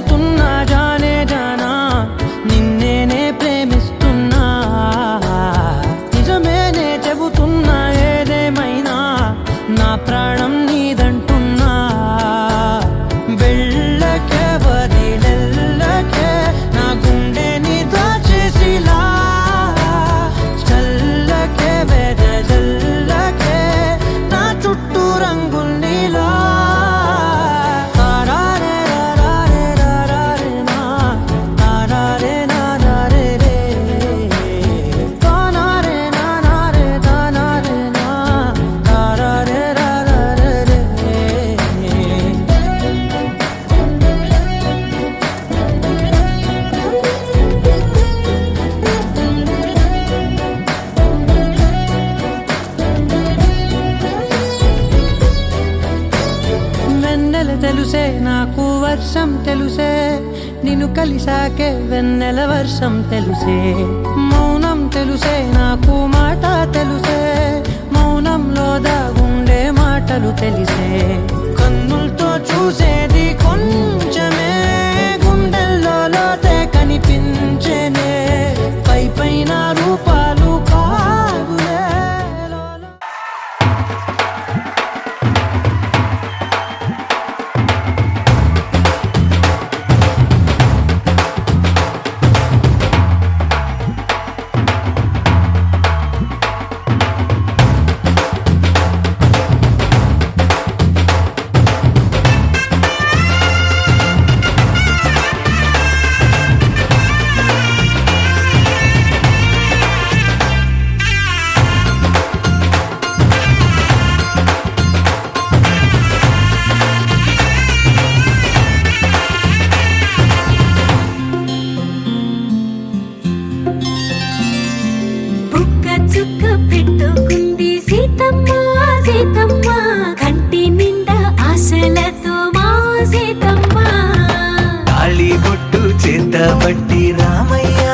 చెబుతున్నా జానే జానా నిన్నేనే ప్రేమిస్తున్నా నిజమేనే చెబుతున్నా ఏదేమైనా నా ప్రాణం నీదంటున్నా వెళ్ళకే వదిలెళ్ళకే నా గుండెని దాచేసిలా చల్లకే వెదజల్లకే నా చుట్టూ రంగుల్నిలా తెలుసే నాకు వర్షం తెలుసే నిన్ను కలిసాకే వెన్నెల వర్షం తెలుసే మౌనం తెలుసే నాకు మాట తెలుసే మౌనంలో దాగుండే మాటలు తెలిసే కన్నులతో చూసేది కొంచెమే గుండెల్లో లోతే కనిపించేనే పై పైన రూపాలు కావులే పట్టి రామయ్య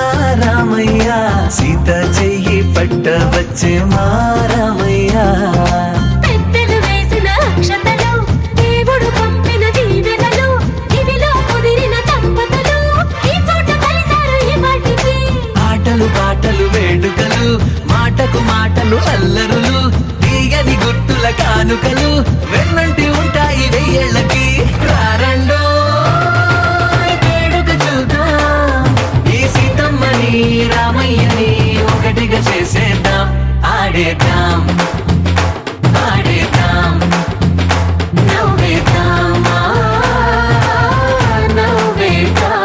రామయ్య సీత చెయ్యి పట్ట వచ్చే మా రామయ్య పెద్దలు వేసిన అక్షతలు దేవుడు పంపిన దీవెనలు ఇవిలో కుదిరిన దంపతులు ఈ చోట కలిసారు ఈ పాటికి ఆటలు పాటలు వేడుకలు మాటకు మాటలు అల్లరులు తీయని గుర్తుల కానుకలు వెన్నంటి ఉంటాయి వెయ్యేళ్ళకి రారండో రామయ్యని ఒకటిగా చేసేద్దాం ఆడేద్దాం ఆడేద్దాం నవ్వేద్దాం నవ్వేద్దాం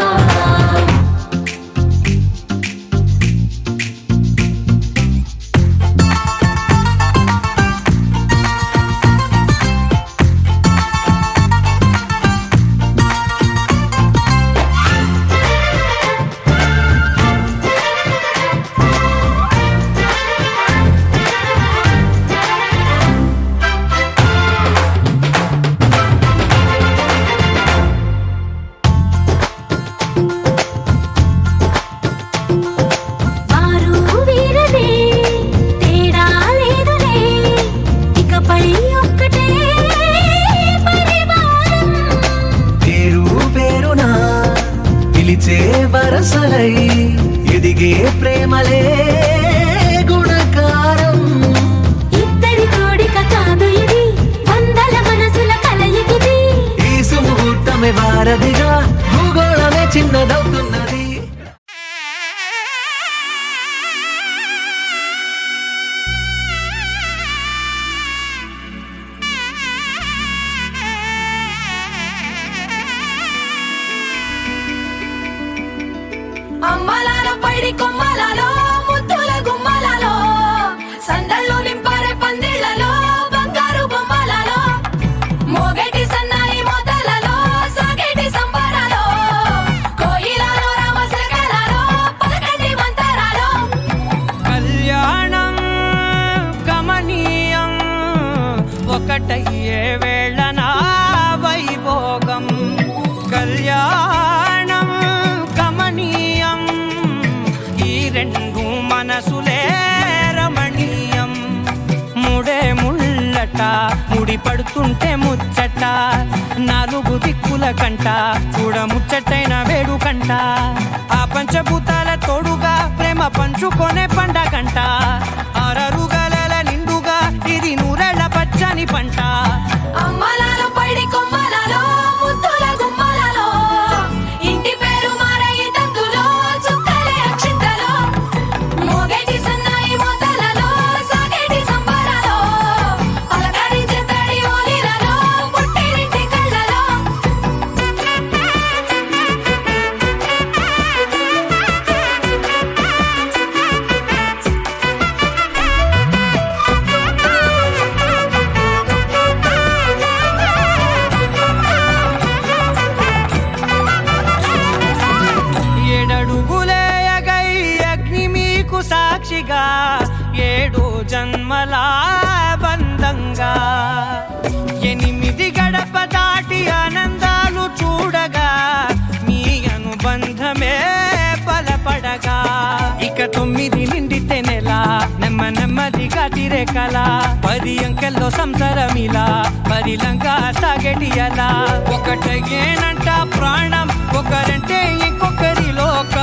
వరసలై ఎదిగే ప్రేమలే గుణకారం ఇద్దరి కోడిక కాదు ఇది వందల మనసుల కలయికిది ఈ సుముహూర్తమే వారధిగా భూగోళమే చిన్నదవుతున్నది అమ్మలాలో పైడి కొమ్మలలో ముద్దుల గుమ్మలలో సందళ్ళు నింపారే పందిళ్లలో బంగారు బొమ్మలలో మోగేటి సన్నాయి మోతలలో సాగేటి సంబరాలో కోయిలలో రామశకలలో పలకండి మంతరాలో కళ్యాణం గమనీయం ఒకటయ్యే వేళ నా వైభోగం కళ్యాణం గమనీయం ఈ రెండు మనసులే రమణీయం ముడే ముళ్ళ జంట ముడి పడుతుంటే ముచ్చట నాలుగు దిక్కుల కంట చూడ ముచ్చటైన వేడుకంట ఆ పంచభూతాల తోడుగా ప్రేమ పంచుకొనే పండగంట ఆరరుగల నిండుగా ఇది నూరెళ్ళ పచ్చని పంట అమ్మలాలో పైడి కొమ్మలలో ముద్దుల గుమ్మలలో ఇంటి పేరు మారయి తందులో చుక్కలే అక్షింతలో మోగేటి సన్నాయి మోతలలో సాగేటి సంబరాలో పలకరించే తడి ఓలిలలో పుట్టినింటి కళ్ళలో ఏడడుగులేయగై అగ్ని మీకు సాక్షిగా 7 జన్మల బంధంగా 8 గడప దాటి ఆనందాలు చూడగా మీ అనుబంధమే బలపడగా ఇక 9 నిండితే నెల నెమ్మదిగా తిరే కల 10 అంకెల్లో సంసారమిలా పరిలంగా సాగటి అలా ఒకటేనంట ప్రాణం ఒకరంటే ఇంకొకరి లోకం